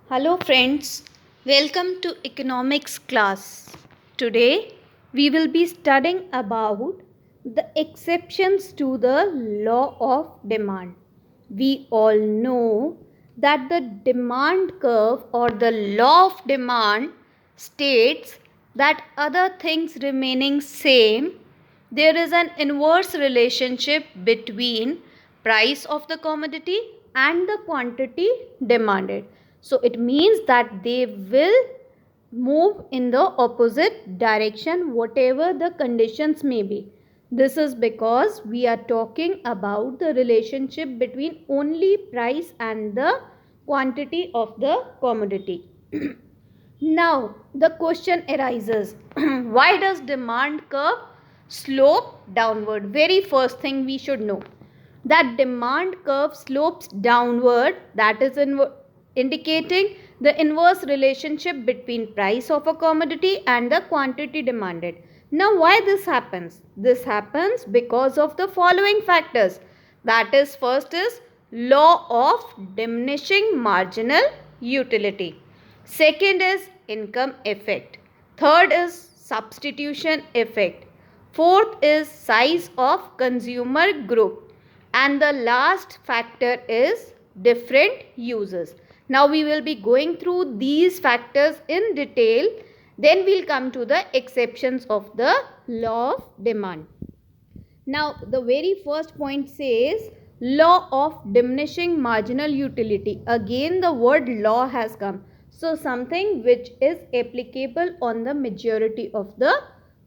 Hello friends, welcome to economics class. Today we will be studying about the exceptions to the law of demand. We all know that the demand curve or the law of demand states that other things remaining same, there is an inverse relationship between price of the commodity and the quantity demanded. So it means that they will move in the opposite direction, whatever the conditions may be. This is because we are talking about the relationship between only price and the quantity of the commodity. Now, the question arises why does demand curve slope downward? Very first thing we should know that demand curve slopes downward, that is indicating the inverse relationship between price of a commodity and the quantity demanded. Now, why this happens? This happens because of the following factors. That is, first is law of diminishing marginal utility. Second is income effect. Third is substitution effect. Fourth is size of consumer group. And the last factor is different uses. Now we will be going through these factors in detail. Then we'll come to the exceptions of the law of demand. Now, the very first point says law of diminishing marginal utility. Again, the word law has come. So, something which is applicable on the majority of the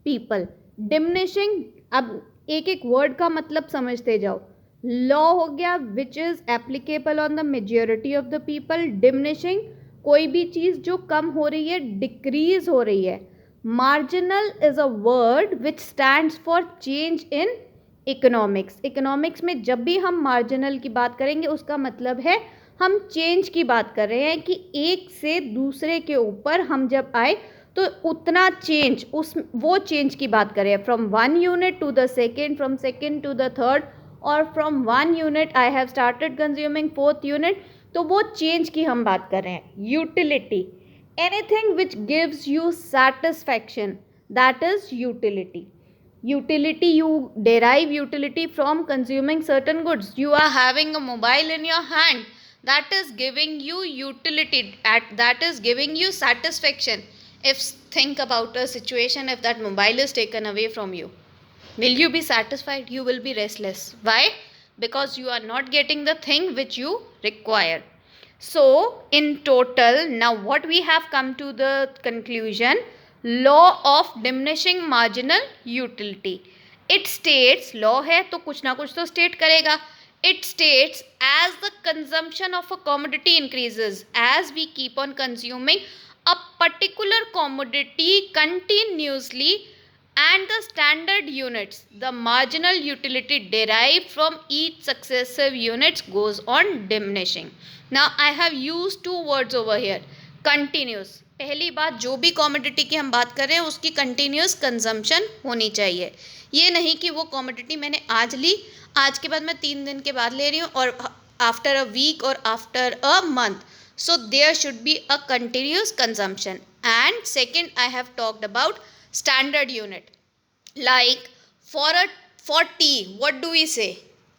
people. Diminishing, अब एक एक word का मतलब समझते जाओ. Law हो गया which is applicable on the majority of the people. Diminishing, कोई भी चीज़ जो कम हो रही है, डिक्रीज हो रही है. Marginal is a word which stands for change in economics. Economics में जब भी हम मार्जिनल की बात करेंगे उसका मतलब है हम चेंज की बात कर रहे हैं कि एक से दूसरे के ऊपर हम जब आए तो उतना चेंज, उस वो चेंज की बात करें. From one unit to the second, from second to the third, और from one unit I have started consuming fourth unit. तो वो चेंज की हम बात कर रहे हैं. Utility, anything which gives you satisfaction, that is utility. Utility, you derive utility from consuming certain goods. You are having a mobile in your hand, that is giving you utility, that is giving you satisfaction. If think about a situation, if that mobile is taken away from you, will you be satisfied? You will be restless. Why? Because you are not getting the thing which you require. So in total, now what we have come to the conclusion, law of diminishing marginal utility. It states, law है तो कुछ ना कुछ तो state करेगा. It states as the consumption of a commodity increases, as we keep on consuming a particular commodity continuously, and the standard units, the marginal utility derived from each successive units goes on diminishing. Now I have used two words over here. Continuous, पहली बात, जो भी commodity की हम बात कर रहे हैं उसकी कंटिन्यूस कंजम्पशन होनी चाहिए. ये नहीं कि वो कॉमोडिटी मैंने आज ली, आज के बाद मैं 3 दिन के बाद ले रही हूँ और आफ्टर अ वीक और after a month. So there should be a continuous consumption. And second, I have talked about standard unit, like for tea, what do we say?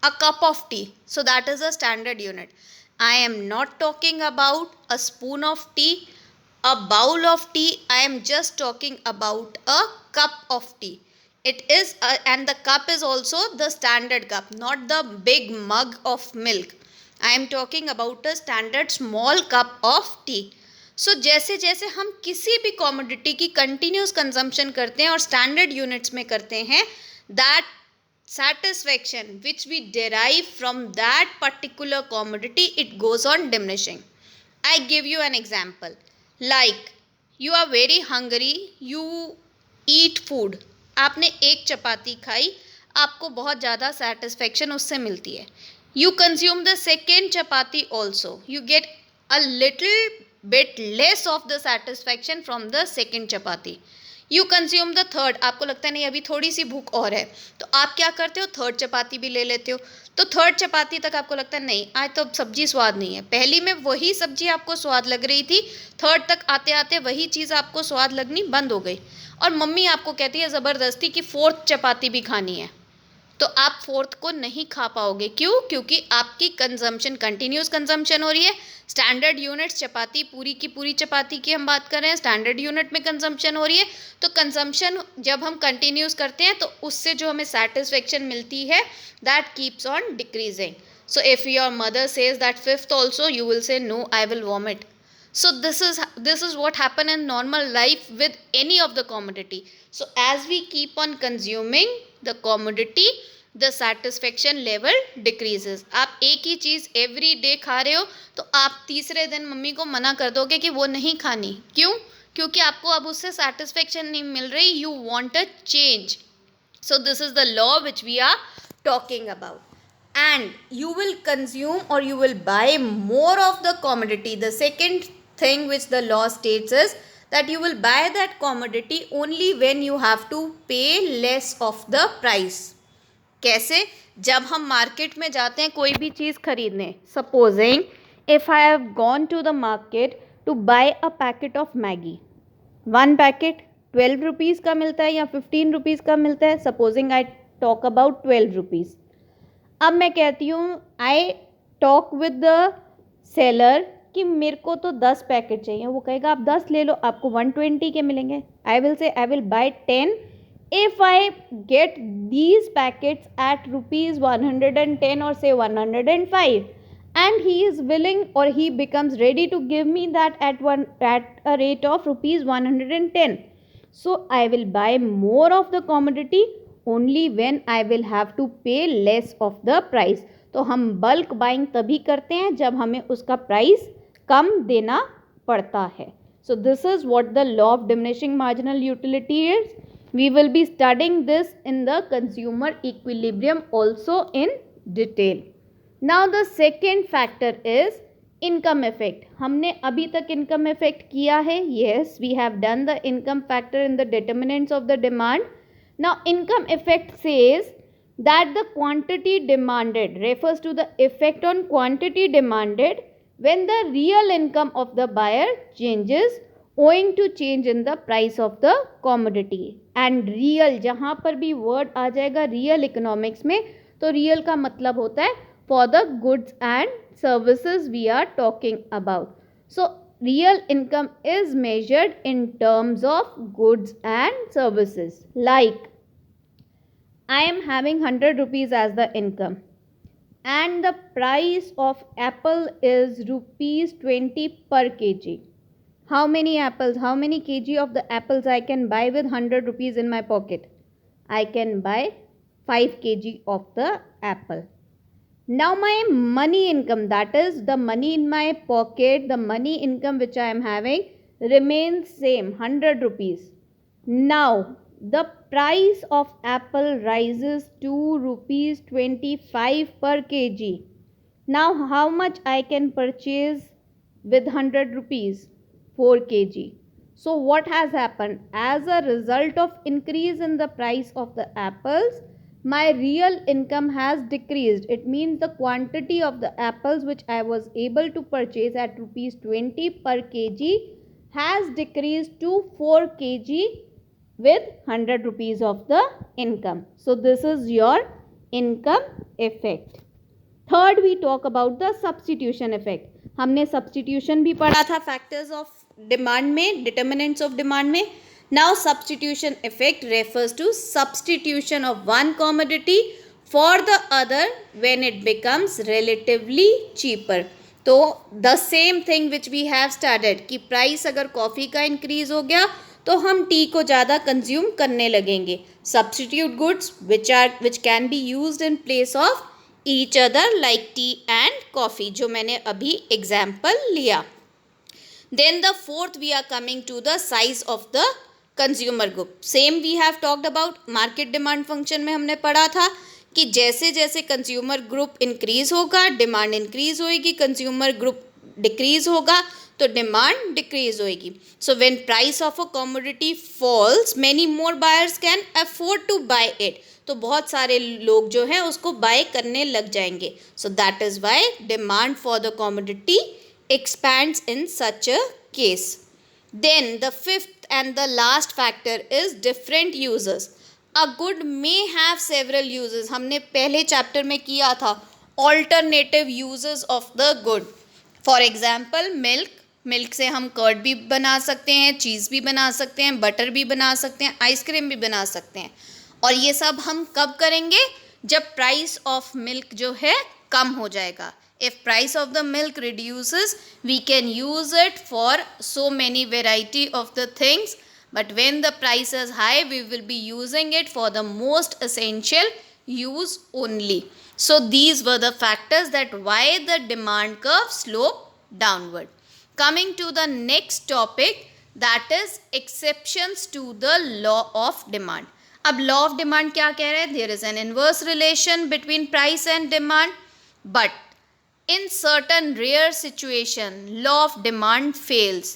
A cup of tea. So that is a standard unit. I am not talking about a spoon of tea, a bowl of tea. I am just talking about a cup of tea. It is and the cup is also the standard cup, not the big mug of milk. I am talking about a standard small cup of tea. सो जैसे जैसे हम किसी भी commodity की continuous consumption करते हैं और standard units में करते हैं, that satisfaction which we derive from that particular commodity, it goes on diminishing. I give you an example. Like you are very hungry, you eat food. आपने एक चपाती खाई, आपको बहुत ज़्यादा सेटिस्फेक्शन उससे मिलती है. You consume the second chapati also, you get a little bit less of the satisfaction from the second chapati. You consume the third, आपको लगता है नहीं अभी थोड़ी सी भूख और है, तो आप क्या करते हो, थर्ड चपाती भी ले लेते हो. तो थर्ड चपाती तक आपको लगता है नहीं आज तो सब्जी स्वाद नहीं है, पहली में वही सब्जी आपको स्वाद लग रही थी, थर्ड तक आते आते वही चीज़ आपको स्वाद लगनी बंद हो गई, और मम्मी आपको कहती है ज़बरदस्ती कि फोर्थ चपाती भी खानी है, तो आप फोर्थ को नहीं खा पाओगे। क्यों? क्योंकि आपकी कंजम्पशन कंटिन्यूस कंजम्पशन हो रही है। स्टैंडर्ड यूनिट्स चपाती पूरी की पूरी चपाती की हम बात कर रहे हैं, स्टैंडर्ड यूनिट में कंजम्पशन हो रही है, तो कंजम्पशन जब हम कंटिन्यूस करते हैं तो उससे जो हमें सेटिस्फेक्शन मिलती है that keeps on decreasing. So if your mother says that fifth also you will say no I will vomit. So this is what happen in normal life with any of the commodity. So as we keep on consuming the commodity, the satisfaction level decreases. आप एक ही चीज़ every day खा रहे हो तो आप तीसरे दिन mummy को मना कर दोगे कि वो नहीं खानी. क्यों? क्योंकि आपको अब उससे satisfaction नहीं मिल रही. You want a change. So this is the law which we are talking about. And you will consume or you will buy more of the commodity. The second thing which the law states is that you will buy that commodity only when you have to pay less of the price. कैसे? जब हम market में जाते हैं कोई भी चीज़ खरीदने, supposing if I have gone to the market to buy a packet of Maggi, one packet 12 rupees का मिलता है या 15 रुपीज़ का मिलता है, supposing I talk about 12 rupees. अब मैं कहती हूँ I talk with the seller कि मेरे को तो 10 पैकेट चाहिए, वो कहेगा आप 10 ले लो, आपको 120 के मिलेंगे. I will say I will buy 10 if I get these packets at rupees 110 और से 105 and he is willing or he becomes ready to give me that at a rate of rupees 110. So I will buy more of the commodity only when I will have to pay less of the price. तो हम bulk buying तभी करते हैं जब हमें उसका price कम देना पड़ता है. So this is what the law of diminishing marginal utility is. We will be studying this in the consumer equilibrium also in detail. Now the second factor is income effect. हमने अभी तक income effect किया है. Yes, we have done the income factor in the determinants of the demand. Now income effect says that the quantity demanded refers to the effect on quantity demanded when the real income of the buyer changes owing to change in the price of the commodity. And real, जहाँ पर भी word आ जाएगा real economics में, तो real का मतलब होता है for the goods and services we are talking about. So real income is measured in terms of goods and services. Like I am having 100 rupees as the income and the price of apple is rupees 20 per kg. How many apples, how many kg of the apples I can buy with 100 rupees in my pocket? I can buy 5 kg of the apple. Now my money income, that is the money in my pocket, the money income which I am having remains same, 100 rupees. Now the price of apple rises to rupees 25 per kg. Now how much I can purchase with 100 rupees? 4 kg. So what has happened? As a result of increase in the price of the apples, my real income has decreased. It means the quantity of the apples which I was able to purchase at rupees 20 per kg has decreased to 4 kg with 100 rupees of the income. So this is your income effect. Third, we talk about the substitution effect. हमने substitution भी पढ़ा था factors of demand में, determinants of demand में. Now substitution effect refers to substitution of one commodity for the other when it becomes relatively cheaper. तो the same thing which we have studied कि price अगर coffee का increase हो गया तो हम टी को ज़्यादा कंज्यूम करने लगेंगे. Substitute goods which can be used in place of each other like tea and coffee, जो मैंने अभी example लिया. Then the fourth we are coming to the size of the consumer group. Same we have talked about market demand function में हमने पढ़ा था कि जैसे जैसे consumer group increase होगा demand increase होएगी, consumer group decrease होगा तो demand decrease होएगी. So when price of a commodity falls, many more buyers can afford to buy it. तो बहुत सारे लोग जो हैं उसको बाय करने लग जाएंगे. So that is why demand for the commodity expands in such a case. Then the fifth and the last factor is different uses. A good may have several uses. हमने पहले चैप्टर में किया था alternative uses of the good. For example, milk से हम curd भी बना सकते हैं, चीज़ भी बना सकते हैं, बटर भी बना सकते हैं, आइसक्रीम भी बना सकते हैं. और ये सब हम कब करेंगे? जब प्राइस ऑफ मिल्क जो है कम हो जाएगा. If price of the milk reduces, we can use it for so many variety of the things. But when the price is high, we will be using it for the most essential use only. So these were the factors that why the demand curve slope downward. Coming to the next topic, that is exceptions to the law of demand. अब law of demand क्या कह रहे हैं? There is an inverse relation between price and demand, but in certain rare situation, law of demand fails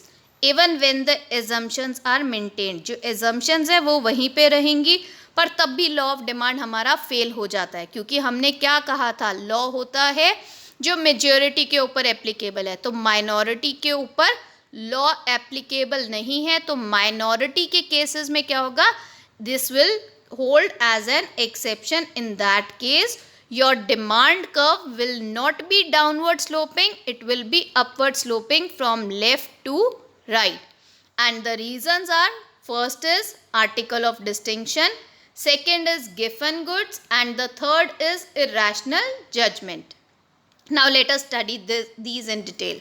even when the assumptions are maintained. जो assumptions है वो वहीं पे रहेंगी, पर तब भी law of demand हमारा फेल हो जाता है, क्योंकि हमने क्या कहा था? लॉ होता है जो मेजॉरिटी के ऊपर एप्लीकेबल है, तो माइनॉरिटी के ऊपर लॉ एप्लीकेबल नहीं है, तो माइनॉरिटी के केसेस में क्या होगा? This will hold as an exception. In that case your demand curve will not be downward sloping, it will be upward sloping from left to right. And the reasons are, first is article of distinction, second is given goods, and the third is irrational judgment. Now let us study these in detail.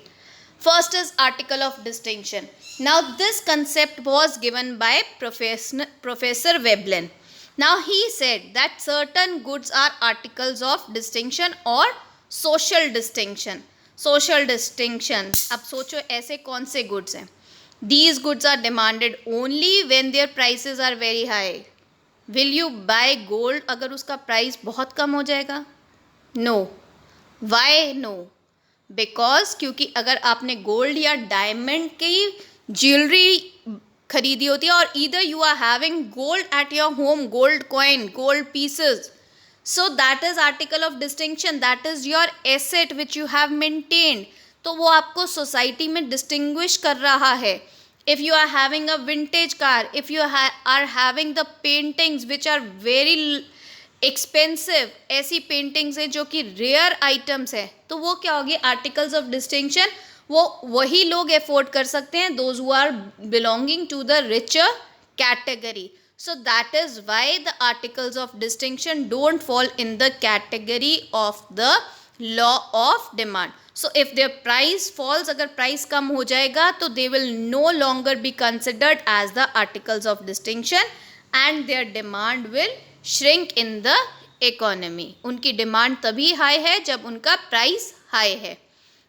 First is article of distinction. Now this concept was given by Professor Veblen. Now he said that certain goods are articles of distinction or social distinction. Social distinction. अब सोचो ऐसे कौन से goods हैं? These goods are demanded only when their prices are very high. Will you buy gold अगर उसका price बहुत कम हो जाएगा? No. Why no? Because क्योंकि अगर आपने गोल्ड या डायमंड की ज्वेलरी खरीदी होती है, और either you are having gold at your home, gold coin, gold pieces, so that is article of distinction, that is your asset which you have maintained. तो वो आपको सोसाइटी में डिस्टिंग्विश कर रहा है. If you are having a vintage car, if you are having the paintings which are very expensive, ऐसी paintings हैं जो कि रेयर आइटम्स है, तो वो क्या होगी? Articles of distinction. वो वही लोग एफोर्ड कर सकते हैं, those who are belonging to the richer category. So that is why the articles of distinction don't fall in the category of the law of demand. So if their price falls, अगर price कम हो जाएगा तो they will no longer be considered as the articles of distinction and their demand will shrink in the economy. उनकी demand तभी high है जब उनका प्राइस हाई है.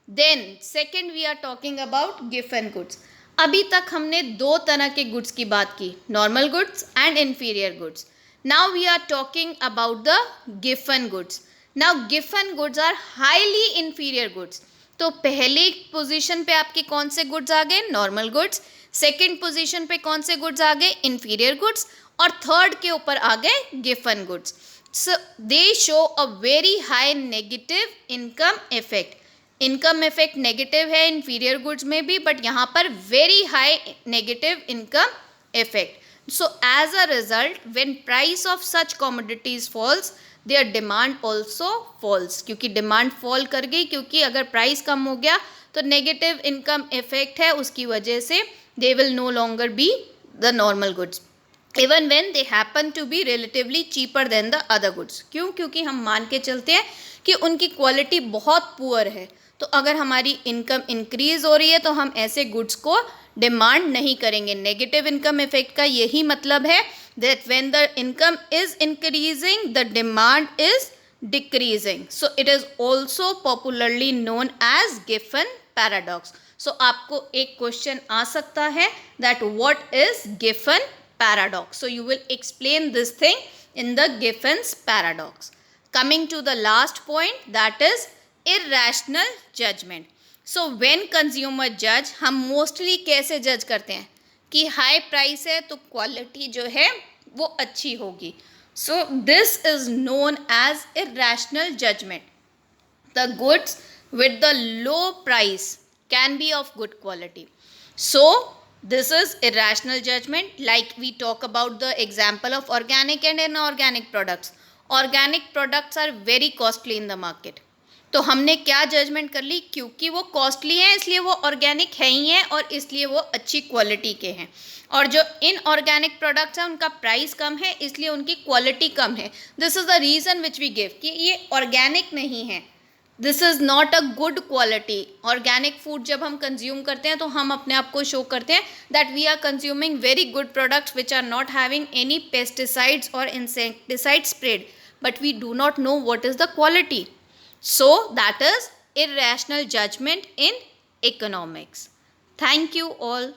Then second we are talking about given goods. अभी तक हमने दो तरह के गुड्स की बात की, normal goods and inferior goods. Now we are talking about the given goods. Now given goods are highly inferior goods. तो पहले पोजीशन पे आपके कौन से गुड्स आ गए? Normal goods. सेकेंड पोजीशन पे कौन से गुड्स आ गए? Inferior goods. और थर्ड के ऊपर आ गए गिवन goods. So they show a very high negative income effect. Income effect negative है इन्फीरियर गुड्स में भी, बट यहाँ पर very high negative income effect. So as a result when price of such commodities falls, their demand also falls. क्योंकि demand fall कर गई, क्योंकि अगर प्राइस कम हो गया तो नेगेटिव इनकम इफेक्ट है, उसकी वजह से they will no longer be the normal goods even when they happen to be relatively cheaper than the other goods. क्यों? क्योंकि हम मान के चलते हैं कि उनकी क्वालिटी बहुत पुअर है, तो अगर हमारी इनकम इंक्रीज हो रही है तो हम ऐसे गुड्स को डिमांड नहीं करेंगे. नेगेटिव इनकम इफेक्ट का यही मतलब है that when the income is increasing the demand is decreasing. So it is also popularly known as गिवन पैराडॉक्स. सो आपको एक क्वेश्चन आ सकता है दैट व्हाट इज गिवन paradox. So you will explain this thing in the Giffen's paradox. Coming to the last point, that is irrational judgment. So when consumer judge, हम mostly कैसे judge करते हैं कि हाई प्राइस है तो quality जो है वो अच्छी होगी. So this is known as irrational judgment. The goods with the low price can be of good quality. So this is irrational judgment. Like we talk about the example of organic and inorganic products. Organic products are very costly in the market. तो हमने क्या judgement कर ली, क्योंकि वो costly हैं इसलिए वो organic है ही हैं और इसलिए वो अच्छी क्वालिटी के हैं, और जो इनऑर्गेनिक प्रोडक्ट्स हैं उनका प्राइस कम है इसलिए उनकी क्वालिटी कम है. This is the reason which we give कि ये ऑर्गेनिक नहीं है, this is not a good quality. Organic food जब हम कंज्यूम करते हैं तो हम अपने आप को शो करते हैं that we are consuming very good products which are not having any pesticides और insecticide spread, but we do not know what is the quality. So that is irrational judgment in economics. Thank you all.